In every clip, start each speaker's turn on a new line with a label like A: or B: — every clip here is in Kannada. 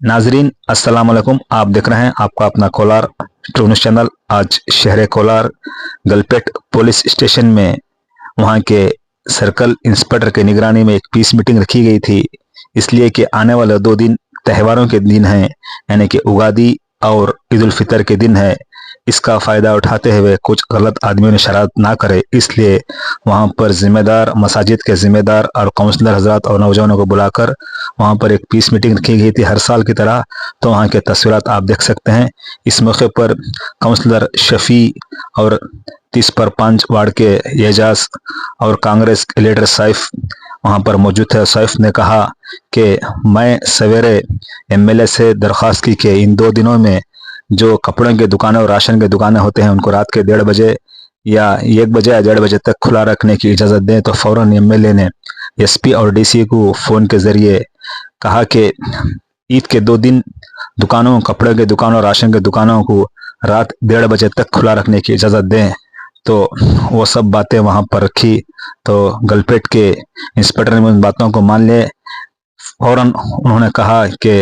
A: नाजरीन अस्सलाम वालेकुम। आप देख रहे हैं आपका अपना कोलार ट्रू न्यूज़ चैनल। आज शहर कोलार गलपेट पुलिस स्टेशन में वहां के सर्कल इंस्पेक्टर के निगरानी में एक पीस मीटिंग रखी गई थी, इसलिए कि आने वाले 2 दिन त्योहारों के दिन हैं, यानी कि उगादी और ईद उल फितर के दिन है। इसका फायदा उठाते हुए कुछ गलत आदमियों ने शरारत ना करे, इसलिए वहां पर जिम्मेदार मसाजिद के जिम्मेदार और काउंसलर हजरात और नौजवानों को बुलाकर वहां पर एक पीस मीटिंग रखी गई थी हर साल की तरह। तो वहां के तस्वीरात आप देख सकते हैं। इस मौके पर काउंसलर शफी और 30 पर 5 वार्ड के एजाज और कांग्रेस के लीडर सैफ वहां पर मौजूद थे। सैफ ने कहा कि मैं सवेरे एमएलए से दरख्वास्त की कि इन 2 दिनों में जो कपड़ों की दुकानें और राशन की दुकानें होते हैं उनको रात के 1:30 बजे या 1 बजे या 1:30 बजे तक खुला रखने की इजाजत दें। तो फौरन एमएलए ने एसपी और डीसी को फोन के जरिए कहा कि ईद के 2 दिन दुकानों कपड़े की दुकानों राशन की दुकानों को रात 1:30 बजे तक खुला रखने की इजाजत दें। तो वो सब बातें वहां पर रखी। तो गलपेट के इंस्पेक्टर ने उन बातों को मान लिए। फौरन उन्होंने कहा कि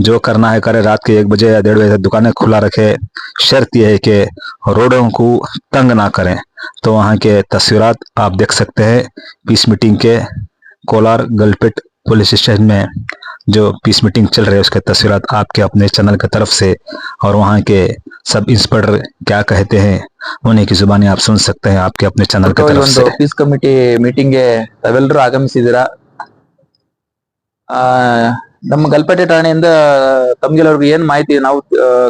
A: जो करना है करे, रात के 1 बजे या 1:30 बजे तक दुकानें खुला रखे, शर्त यह है कि रोडों को तंग ना करें। तो वहां के तस्वीरात आप देख सकते हैं पीस मीटिंग के कोलार गलपेट पुलिस स्टेशन में जो पीस मीटिंग चल रही है उसके तस्वीरात आपके अपने चैनल की तरफ से, और वहाँ के सब इंस्पेक्टर क्या कहते हैं उन्हीं की जुबानी आप सुन सकते हैं आपके अपने चैनल की तरफ से।
B: पीस कमिटी मीटिंग ಗೆ ತಾವೆಲ್ಲರೂ ಆಗಮಿಸಿದ್ದೀರಾ? ನಮ್ಮ ಗಲ್ಪೇಟೆ ಠಾಣೆಯಿಂದ ತಮ್ಗೆಲ್ಲರಿಗೂ ಏನ್ ಮಾಹಿತಿ ನಾವು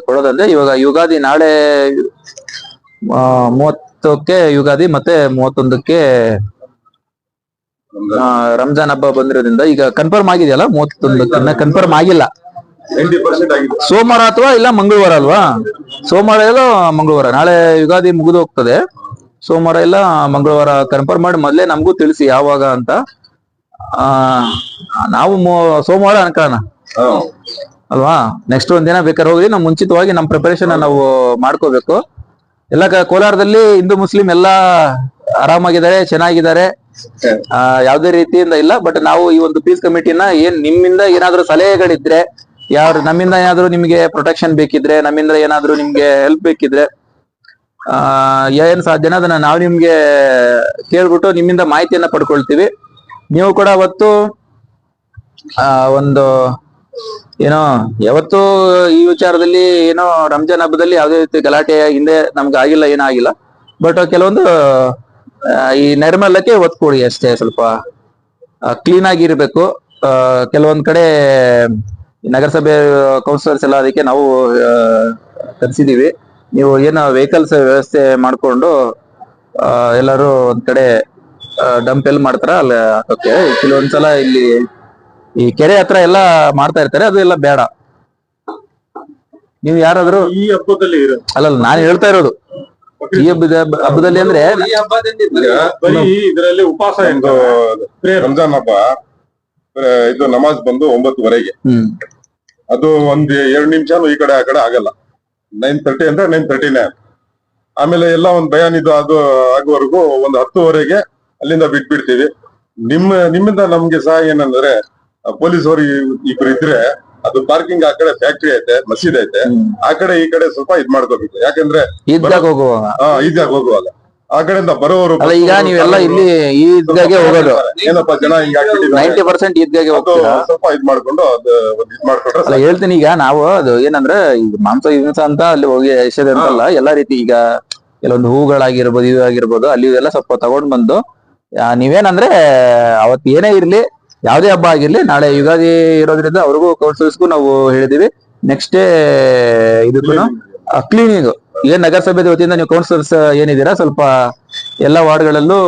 B: ಕೊಡೋದಂದ್ರೆ, ಇವಾಗ ಯುಗಾದಿ ನಾಳೆ 30ಕ್ಕೆ ಯುಗಾದಿ ಮತ್ತೆ 31ಕ್ಕೆ ರಂಜಾನ್ ಹಬ್ಬ ಬಂದಿರೋದ್ರಿಂದ ಈಗ ಕನ್ಫರ್ಮ್ ಆಗಿದೆಯಲ್ಲ 31ಕ್ಕೆ ಕನ್ಫರ್ಮ್ ಆಗಿಲ್ಲ.
C: 90% ಆಗಿದೆ.
B: ಸೋಮವಾರ ಅಥವಾ ಇಲ್ಲ ಮಂಗಳವಾರ ಅಲ್ವಾ? ಸೋಮವಾರ ಇಲ್ಲ ಮಂಗಳವಾರ, ನಾಳೆ ಯುಗಾದಿ ಮುಗಿದು ಹೋಗ್ತದೆ. ಸೋಮವಾರ ಇಲ್ಲ ಮಂಗಳವಾರ ಕನ್ಫರ್ಮ್ ಮಾಡಿ ಮೊದ್ಲೇ ನಮಗೂ ತಿಳಿಸಿ ಯಾವಾಗ ಅಂತ. ನಾವು ಸೋಮವಾರ ಅನ್ಕೊಳ್ಳೋಣ ಅಲ್ವಾ? ನೆಕ್ಸ್ಟ್ ಒಂದಿನ ಬೇಕಾದ್ರೆ ಹೋಗಿ ನಾವು ಮುಂಚಿತವಾಗಿ ನಮ್ಮ ಪ್ರಿಪರೇಷನ್ ನಾವು ಮಾಡ್ಕೋಬೇಕು. ಎಲ್ಲ ಕೋಲಾರದಲ್ಲಿ ಹಿಂದೂ ಮುಸ್ಲಿಂ ಎಲ್ಲಾ ಆರಾಮಾಗಿದ್ದಾರೆ, ಚೆನ್ನಾಗಿದ್ದಾರೆ, ಯಾವ್ದೇ ರೀತಿಯಿಂದ ಇಲ್ಲ. ಬಟ್ ನಾವು ಈ ಒಂದು ಪೀಸ್ ಕಮಿಟಿನ ನಿಮ್ಮಿಂದ ಏನಾದ್ರು ಸಲಹೆಗಳಿದ್ರೆ, ನಮ್ಮಿಂದ ಏನಾದ್ರು ನಿಮ್ಗೆ ಪ್ರೊಟೆಕ್ಷನ್ ಬೇಕಿದ್ರೆ, ನಮ್ಮಿಂದ ಏನಾದ್ರು ನಿಮ್ಗೆ ಹೆಲ್ಪ್ ಬೇಕಿದ್ರೆ ಏನ್ ಸಾಧ್ಯನ ಅದನ್ನ ನಾವು ನಿಮ್ಗೆ ಕೇಳ್ಬಿಟ್ಟು ನಿಮ್ಮಿಂದ ಮಾಹಿತಿಯನ್ನ ಪಡ್ಕೊಳ್ತೀವಿ. ನೀವು ಕೂಡ ಅವತ್ತು ಒಂದು ಏನೋ ಯಾವತ್ತು ಈ ವಿಚಾರದಲ್ಲಿ ಏನೋ ರಂಜಾನ್ ಹಬ್ಬದಲ್ಲಿ ಯಾವುದೇ ರೀತಿ ಗಲಾಟೆ ಹಿಂದೆ ನಮ್ಗೆ ಆಗಿಲ್ಲ, ಏನಾಗಿಲ್ಲ. ಬಟ್ ಕೆಲವೊಂದು ಈ ನೈರ್ಮಲ್ಯಕ್ಕೆ ಒತ್ತು ಕೊಡಿ ಅಷ್ಟೇ. ಸ್ವಲ್ಪ ಕ್ಲೀನ್ ಆಗಿರ್ಬೇಕು. ಕೆಲವೊಂದ್ ಕಡೆ ನಗರಸಭೆ ಕೌನ್ಸಿಲರ್ಸ್ ಎಲ್ಲ ಅದಕ್ಕೆ ನಾವು ಕರೆಸಿದೀವಿ. ನೀವು ಏನು ವೆಹಿಕಲ್ಸ್ ವ್ಯವಸ್ಥೆ ಮಾಡ್ಕೊಂಡು ಎಲ್ಲರೂ ಒಂದ್ ಕಡೆ ಡಂಪ್ ಎಲ್ಲಿ ಮಾಡ್ತಾರ ಅಲ್ಲಿ ಹಾಕೋಕೆ. ಕೆಲವೊಂದ್ಸಲ ಇಲ್ಲಿ ಈ ಕೆರೆ ಹತ್ರ ಎಲ್ಲ ಮಾಡ್ತಾ ಇರ್ತಾರೆ, ಅದು ಎಲ್ಲ ಬೇಡ. ನೀವು ಯಾರಾದ್ರೂ
C: ಈ ಹಬ್ಬದಲ್ಲಿ
B: ಅಲ್ಲಲ್ಲ ನಾನು ಹೇಳ್ತಾ ಇರೋದು ಈ ಹಬ್ಬದಲ್ಲಿ ಅಂದ್ರೆ
C: ಬರೀ ಇದರಲ್ಲಿ ಉಪವಾಸ ಎಂದು ರಂಜಾನ್ ಹಬ್ಬ ಇದು ನಮಾಜ್ ಬಂದು 9:30 ಅದು ಒಂದ್ 2 ನಿಮಿಷನೂ ಈ ಕಡೆ ಆ ಕಡೆ ಆಗಲ್ಲ. 9:30 ಅಂದ್ರೆ 9:30ನೇ. ಆಮೇಲೆ ಎಲ್ಲ ಒಂದ್ ಬಯಾನ್ ಇದು ಅದು ಆಗುವವರೆಗೂ ಒಂದು 10:00 ಅಲ್ಲಿಂದ ಬಿಟ್ಬಿಡ್ತೀವಿ. ನಿಮ್ಮಿಂದ ನಮ್ಗೆ ಸಹ ಏನಂದ್ರೆ ಪೊಲೀಸ್ ಅವರು ಇಬ್ರು ಇದ್ರೆ ಅದು ಪಾರ್ಕಿಂಗ್ ಆ ಕಡೆ ಫ್ಯಾಕ್ಟ್ರಿ ಐತೆ, ಮಸೀದ್ ಐತೆ, ಆ ಕಡೆ ಈ ಕಡೆ ಸ್ವಲ್ಪ ಇದ್ ಮಾಡ್ಕೋಬೇಕು. ಯಾಕಂದ್ರೆ
B: ಈದ್ಗಾಗ್
C: ಹೋಗುವಾಗ ಆ ಕಡೆಯಿಂದ ಬರೋರು
B: ಈಗ ನೀವೆಲ್ಲ ಇಲ್ಲಿ ಈದ್ಗಾಗೆ ಹೋಗೋದು,
C: ಏನಪ್ಪಾ ಜನ ಹಿಂಗ
B: 90% ಈದ್ಗಾಗೆ ಹೋಗ್ತೀರಾ.
C: ಸ್ವಲ್ಪ ಇದ್ ಮಾಡ್ಕೊಂಡು ಅದು ಇದ್ ಮಾಡ್ಕೊಂಡ್ರೆ
B: ಅಲ್ಲ ಹೇಳ್ತೀನಿ. ಈಗ ನಾವು ಅದು ಏನಂದ್ರೆ ಈಗ ಮಾಂಸ ಹಿಂಸ ಅಂತ ಅಲ್ಲಿ ಹೋಗಿ ಎಸೆದ ಅಂತಲ್ಲ, ಎಲ್ಲಾ ರೀತಿ ಈಗ ಕೆಲವೊಂದು ಹೂಗಳಾಗಿರ್ಬೋದು, ಇದು ಆಗಿರ್ಬೋದು, ಅಲ್ಲಿ ಎಲ್ಲ ಸ್ವಲ್ಪ ತಗೊಂಡ್ ಬಂದು ನೀವೇನಂದ್ರೆ ಅವತ್ ಏನೇ ಇರ್ಲಿ, ಯಾವ್ದೇ ಹಬ್ಬ ಆಗಿರ್ಲಿ, ನಾಳೆ ಯುಗಾದಿ ಇರೋದ್ರಿಂದ ಅವ್ರಿಗೂ ಕೌನ್ಸಿಲರ್ಸ್ಗೂ ನಾವು ಹೇಳಿದೀವಿ. ನೆಕ್ಸ್ಟ್ ಡೇ ಇದಕ್ಕೂ ಕ್ಲೀನಿಂಗ್ ಏನ್ ನಗರಸಭೆ ವತಿಯಿಂದ ನೀವು ಕೌನ್ಸಿಲರ್ಸ್ ಏನಿದ್ದೀರಾ ಸ್ವಲ್ಪ ಎಲ್ಲಾ ವಾರ್ಡ್ಗಳಲ್ಲೂ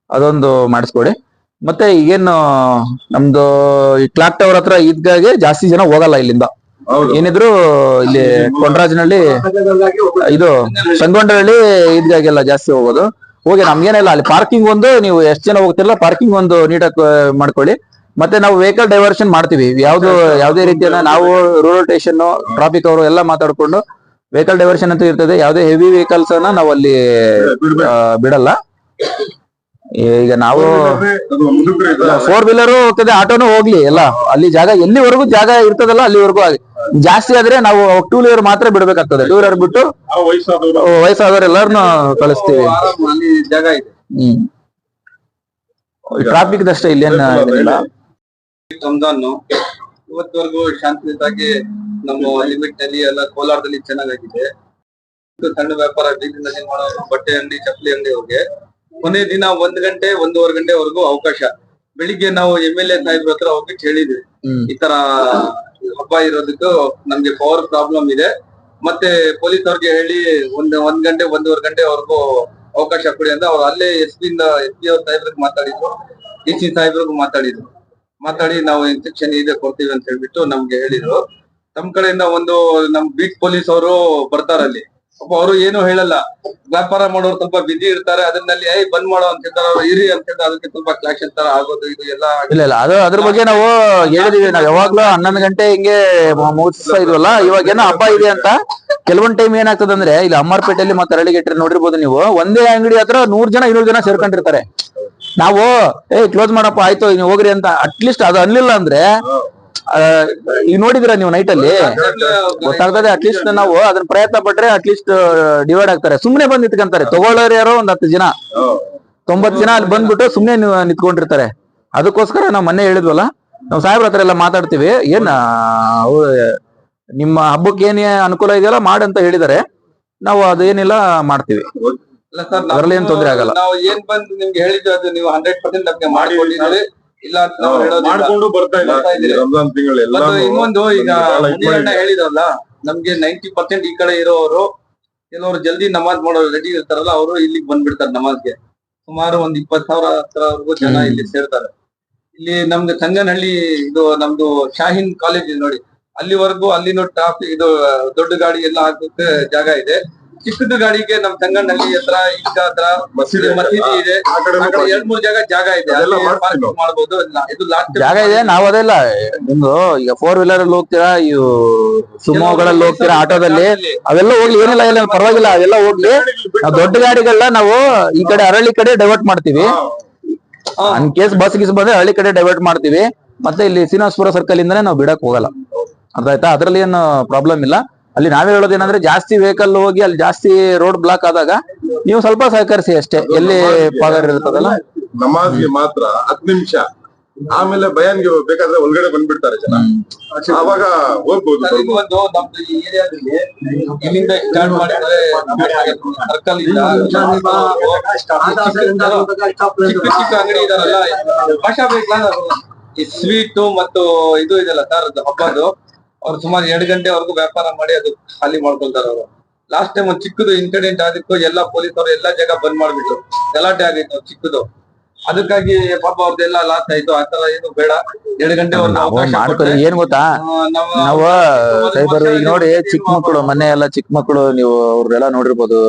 B: ಅದೊಂದು ಮಾಡಿಸ್ಕೊಡಿ. ಮತ್ತೆ ಈಗೇನು ನಮ್ದು ಈ ಕ್ಲಾಕ್ ಟವರ್ ಹತ್ರ ಈದ್ಗಾಗೆ ಜಾಸ್ತಿ ಜನ ಹೋಗಲ್ಲ ಇಲ್ಲಿಂದ. ಏನಿದ್ರು ಇಲ್ಲಿ ಕೊಂಡರಾಜನಹಳ್ಳಿ ಇದು ಸಂಗೊಂಡಹಳ್ಳಿ ಈದ್ಗಾಗೆಲ್ಲ ಜಾಸ್ತಿ ಹೋಗೋದು. ಹೋಗಿ ನಮ್ಗೇನಿಲ್ಲ, ಅಲ್ಲಿ ಪಾರ್ಕಿಂಗ್ ಒಂದು ನೀವು ಎಷ್ಟು ಜನ ಹೋಗ್ತಿರಲ್ಲ ಪಾರ್ಕಿಂಗ್ ಒಂದು ನೀಟಾಗಿ ಮಾಡ್ಕೊಳ್ಳಿ. ಮತ್ತೆ ನಾವು ವೆಹಿಕಲ್ ಡೈವರ್ಷನ್ ಮಾಡ್ತೀವಿ. ಯಾವುದೇ ರೀತಿಯನ್ನ ನಾವು ರೂರಲ್ ಸ್ಟೇಷನ್ ಟ್ರಾಫಿಕ್ ಅವರು ಎಲ್ಲ ಮಾತಾಡ್ಕೊಂಡು ವೆಹಿಕಲ್ ಡೈವರ್ಷನ್ ಅಂತ ಇರ್ತದೆ. ಯಾವುದೇ ಹೆವಿ ವೆಹಿಕಲ್ಸ್ ಅನ್ನ ನಾವು ಅಲ್ಲಿ ಬಿಡಲ್ಲ. ಈಗ ನಾವು
C: ಅದು ಮುದುಕರು ಇದ್ದಾರೆ.
B: 4 ವೀಲರ್ ಹೋಗ್ತದೆ, ಆಟೋನು ಹೋಗ್ಲಿ ಎಲ್ಲ ಅಲ್ಲಿ ಜಾಗ ಎಲ್ಲಿವರೆಗೂ ಜಾಗ ಇರ್ತದಲ್ಲ ಅಲ್ಲಿವರೆಗೂ ಜಾಸ್ತಿ ಆದ್ರೆ ನಾವು 2 ವೀಲರ್ ಮಾತ್ರ ಬಿಡ್ಬೇಕಾಗ್ತದೆ. 2 ವೀಲರ್ ಬಿಟ್ಟು
C: ಆ ವಯಸ್ಸಾದವರು
B: ವಯಸ್ಸಾದವ್ರು ಎಲ್ಲಾರನ್ನು ಕಳಿಸ್ತೀವಿ.
D: ಆರಾಮ್ ಅಲ್ಲಿ ಜಾಗ ಇದೆ.
B: ಟ್ರಾಫಿಕ್ ಅಷ್ಟೇ ಇಲ್ಲೇನ್ ಇದನ್ನಿಲ್ಲ.
D: ರಂಜಾನ್ ಇವತ್ತವರೆಗೂ ಶಾಂತಿಯುತವಾಗಿ ನಮ್ಮ ಲಿಮಿಟ್ ನಲ್ಲಿ ಎಲ್ಲ ಕೋಲಾರದಲ್ಲಿ ಚೆನ್ನಾಗಾಗಿದೆ. ಸಣ್ಣ ವ್ಯಾಪಾರ ಬೀದಿನಲ್ಲಿ ಮಾಡೋರು, ಬಟ್ಟೆ ಅಂಗಡಿ, ಚಪ್ಪಲಿ ಅಂಗಡಿ ಅವ್ರಿಗೆ ಕೊನೆ ದಿನ 1 ಗಂಟೆ 1:30 ಗಂಟೆವರೆಗೂ ಅವಕಾಶ. ಬೆಳಿಗ್ಗೆ ನಾವು MLA ಸಾಹೇಬ್ರ ಹತ್ರ ಹೋಗ್ಬಿಟ್ಟು ಹೇಳಿದ್ವಿ, ಈ ತರ ಹಬ್ಬ ಇರೋದಕ್ಕೂ ನಮ್ಗೆ ಪವರ್ ಪ್ರಾಬ್ಲಮ್ ಇದೆ, ಮತ್ತೆ ಪೊಲೀಸ್ ಅವ್ರಿಗೆ ಹೇಳಿ 1 ಗಂಟೆ 1:30 ಗಂಟೆವರೆಗೂ ಅವಕಾಶ ಕೊಡಿ ಅಂತ. ಅವ್ರು ಅಲ್ಲೇ SP ಅವ್ರ ಸಾಹೇಬ್ರಿಗೆ ಮಾತಾಡಿದ್ರು, DC ಸಾಹೇಬ್ರಿಗೂ ಮಾತಾಡಿ ನಾವು ಇನ್ಸ್ಟ್ರಕ್ಷನ್ ಇದೆ ಕೊಡ್ತೀವಿ ಅಂತ ಹೇಳ್ಬಿಟ್ಟು ನಮ್ಗೆ ಹೇಳಿದ್ರು. ನಮ್ ಕಡೆಯಿಂದ ನಮ್ ಬೀಟ್ ಪೊಲೀಸ್ ಅವರು ಬರ್ತಾರಲ್ಲಿ. ಅವರು ಏನು ಹೇಳಲ್ಲ, ವ್ಯಾಪಾರ ಮಾಡೋರು ಸ್ವಲ್ಪ ಬಿಸಿ ಇರ್ತಾರೆ, ಅದನ್ನಲ್ಲಿ ಬಂದ್ ಮಾಡೋ ಅಂತ ಹೇಳ್ತಾರೆ, ಅವ್ರು ಇರಿ ಅಂತ ಹೇಳ್ತಾರೆ. ಅದಕ್ಕೆ ಸ್ವಲ್ಪ ಕ್ಲಾಶ್ ತರ ಆಗೋದು ಇದು ಎಲ್ಲ.
B: ಇಲ್ಲ ಅದು ಅದ್ರ ಬಗ್ಗೆ ನಾವು ಹೇಳಿದೀವಿ. ನಾವ್ ಯಾವಾಗ್ಲೂ 11 ಗಂಟೆ ಹಿಂಗೆ ಮುಗಿಸ್ತಾ ಇದ್ವಲ್ಲ, ಇವಾಗೇನೋ ಹಬ್ಬ ಇದೆ ಅಂತ. ಕೆಲವೊಂದ್ ಟೈಮ್ ಏನಾಗ್ತದಂದ್ರೆ ಇಲ್ಲಿ ಅಮ್ಮಾರ್ಪೇಟೆಯಲ್ಲಿ ಮತ್ತೆ ಅರಳಿಗೆಟ್ರೆ ನೋಡಿರ್ಬೋದು ನೀವು, ಒಂದೇ ಅಂಗಡಿ ಹತ್ರ 100 ಜನ 200 ಜನ ಸೇರ್ಕೊಂಡಿರ್ತಾರೆ. ನಾವು ಕ್ಲೋಸ್ ಮಾಡಪ್ಪ ಆಯ್ತು ನೀವು ಹೋಗ್ರಿ ಅಂತ ಅಟ್ಲೀಸ್ಟ್ ಅದು ಅನ್ಲಿಲ್ಲ ಅಂದ್ರೆ ಈಗ ನೋಡಿದಿರ ನೀವು ನೈಟ್ ಅಲ್ಲಿ ಗೊತ್ತಾಗ್ತದೆ. ಅಟ್ಲೀಸ್ಟ್ ನಾವು ಅದನ್ನ ಪ್ರಯತ್ನ ಪಟ್ರೆ ಅಟ್ಲೀಸ್ಟ್ ಡಿವೈಡ್ ಆಗ್ತಾರೆ. ಸುಮ್ನೆ ಬಂದ್ ನಿಂತ್ಕೊಂತಾರೆ, ತಗೊಳ್ಳೋರು ಯಾರೋ 10 ಜನ 90 ಜನ ಅಲ್ಲಿ ಬಂದ್ಬಿಟ್ಟು ಸುಮ್ನೆ ನಿಂತ್ಕೊಂಡಿರ್ತಾರೆ. ಅದಕ್ಕೋಸ್ಕರ ನಾವು ಮೊನ್ನೆ ಹೇಳಿದ್ವಲ್ಲ, ನಾವು ಸಾಹೇಬ್ರ ಹತ್ರ ಎಲ್ಲ ಮಾತಾಡ್ತೀವಿ, ನಿಮ್ಮ ಹಬ್ಬಕ್ಕೆ ಏನ್ ಅನುಕೂಲ ಇದೆಯಲ್ಲ ಮಾಡಂತ ಹೇಳಿದಾರೆ. ನಾವು ಅದೇನಿಲ್ಲ ಮಾಡ್ತೀವಿ, ಅದರಲ್ಲಿ ಏನ್ ತೊಂದ್ರೆ ಆಗಲ್ಲ.
D: ನಾವು ಏನ್ ಬಂದು ನಿಮ್ಗೆ ಹೇಳಿದ್ವಿ ಅದು ನೀವು 100% ನಮ್ಗೆ ಮಾಡಿಕೊಟ್ಟಿದ್ದೀರಿ. ಇಲ್ಲ ಅಂತ ನಾವು ಹೇಳೋದಿಲ್ಲ,
C: ಮಾಡ್ಕೊಂಡು ಬರ್ತಾ ಇದ್ದೀವಿ. ರಂಜಾನ್ ತಿಂಗಳು
D: ಇನ್ನೊಂದು ಈಗ ಹೇಳಿದ್ರಲ್ಲ, ನಮ್ಗೆ 90% ಈ ಕಡೆ ಇರೋರು ಕೆಲವರು ಜಲ್ದಿ ನಮಾಜ್ ಮಾಡೋರು ರೆಡಿ ಇರ್ತಾರಲ್ಲ, ಅವರು ಇಲ್ಲಿಗೆ ಬಂದ್ಬಿಡ್ತಾರೆ ನಮಾಜ್ಗೆ. ಸುಮಾರು 20,000 ಹತ್ರವರೆಗೂ ಜನ ಇಲ್ಲಿ ಸೇರ್ತಾರೆ. ಇಲ್ಲಿ ನಮ್ದು ಸಂಗನಹಳ್ಳಿ ಇದು ನಮ್ದು ಶಾಹೀನ್ ಕಾಲೇಜ್ ನೋಡಿ, ಅಲ್ಲಿವರೆಗೂ ಅಲ್ಲಿನೂ ಟ್ರಾಫಿಕ್ ಇದು ದೊಡ್ಡ ಗಾಡಿ ಎಲ್ಲ ಹಾಕೋಕೆ ಜಾಗ ಇದೆ. ಚಿಕ್ಕದು ಗಾಡಿಗೆ ನಮ್ ಸಂಗನಹಳ್ಳಿ ಹತ್ರ ಈಗಾ ಹತ್ರ ಮಸೀದಿ ಇದೆ, 2-3 ಜಾಗ ಇದೆ, ಪಾರ್ಕಿಂಗ್ ಮಾಡಬಹುದು. ಇದು
B: ಜಾಗ ಇದೆ. ನಾವು ಅದೆಲ್ಲ ನಿಮ್ದು ಈಗ 4 ವೀಲರ್ ಅಲ್ಲಿ ಹೋಗ್ತೀರಾ, ಇವು ಸುಮೋಗಳಲ್ಲಿ ಹೋಗ್ತೀರಾ, ಆಟೋದಲ್ಲಿ ಅವೆಲ್ಲ ಹೋಗ್ಲಿ, ಏನಿಲ್ಲ ಇಲ್ಲ ಪರವಾಗಿಲ್ಲ, ಅವೆಲ್ಲ ಹೋಗ್ಲಿ. ನಾವು ದೊಡ್ಡ ಗಾಡಿಗಳನ್ನ ನಾವು ಈ ಕಡೆ ಅರಳಿ ಕಡೆ ಡೈವರ್ಟ್ ಮಾಡ್ತೀವಿ. ಅನ್ ಕೇಸ್ ಬಸ್ ಗಿಸ್ ಬಂದ್ರೆ ಹಳ್ಳಿ ಕಡೆ ಡೈವರ್ಟ್ ಮಾಡ್ತೀವಿ. ಮತ್ತೆ ಇಲ್ಲಿ ಶ್ರೀನಿವಾಸಪುರ ಸರ್ಕಲ್ ಇಂದಾನೆ ನಾವು ಬಿಡಕ್ ಹೋಗಲ್ಲ, ಅರ್ಥ ಆಯ್ತಾ? ಅದ್ರಲ್ಲಿ ಏನು ಪ್ರಾಬ್ಲಮ್ ಇಲ್ಲ. ಅಲ್ಲಿ ನಾವೇ ಹೇಳೋದೇನಂದ್ರೆ ಜಾಸ್ತಿ ವೆಹಿಕಲ್ ಹೋಗಿ ಅಲ್ಲಿ ಜಾಸ್ತಿ ರೋಡ್ ಬ್ಲಾಕ್ ಆದಾಗ ನೀವು ಸ್ವಲ್ಪ ಸಹಕರಿಸಿ ಅಷ್ಟೇ. ಎಲ್ಲಿ ಪಾದರ್ ಇರ್ತದಲ್ಲ
C: ನಮಾಜ್ಗೆ ಮಾತ್ರ 10 ನಿಮಿಷ, ಆಮೇಲೆ ಬಯಾನ್ಗೆ ಬೇಕಾದ್ರೆ ಒಳಗಡೆ ಬಂದ್ಬಿಡ್ತಾರೆ ಜನ, ಅವಾಗ ಹೋಗ್ಬೋದು.
D: ಇನ್ನೊಂದು ನಮ್ದು ಈ ಏರಿಯಾದಲ್ಲಿ ಇಲ್ಲಿಂದ ಸ್ಟಾರ್ಟ್ ಮಾಡಿದ್ರೆ ಸರ್ಕಲ್ ಇಂದ ಚಿಕ್ಕ ಅಂಗಡಿ ಇದಾರಲ್ಲ, ಭಾಷಾ ಬೇಕಲ್ಲ, ಈ ಸ್ವೀಟು ಮತ್ತು ಇದು ಇದೆಲ್ಲ ಸರ್ ಹಬ್ಬದು, ಅವ್ರು ಸುಮಾರು 2 ಗಂಟೆವರೆಗೂ ವ್ಯಾಪಾರ ಮಾಡಿ ಅದು ಖಾಲಿ ಮಾಡ್ಕೊಳ್ತಾರೆ. ಅವರು ಲಾಸ್ಟ್ ಟೈಮ್ ಒಂದು ಚಿಕ್ಕದು ಇನ್ಸಿಡೆಂಟ್ ಆಗಿತ್ತು, ಎಲ್ಲ ಪೊಲೀಸರು ಎಲ್ಲಾ ಜಾಗ ಬಂದ್ ಮಾಡ್ಬಿಟ್ಟು ಗಲಾಟೆ ಆಗಿತ್ತು ಚಿಕ್ಕದು. ಅದಕ್ಕಾಗಿ ಪಾಪ ಅವ್ರದ್ದೆಲ್ಲ ಲಾಸ್ ಆಯ್ತು. ಆತರ ಏನು ಬೇಡ, 2 ಗಂಟೆವರೆಗೂ
B: ಏನ್ ಗೊತ್ತಾ, ನಾವು ಸೈಬರ್ ಈಗ ನೋಡಿ ಚಿಕ್ಕ ಮಕ್ಕಳು, ಮನೆ ಎಲ್ಲ ಚಿಕ್ಕ ಮಕ್ಕಳು, ನೀವು ಅವ್ರೆಲ್ಲ ನೋಡಿರ್ಬೋದು.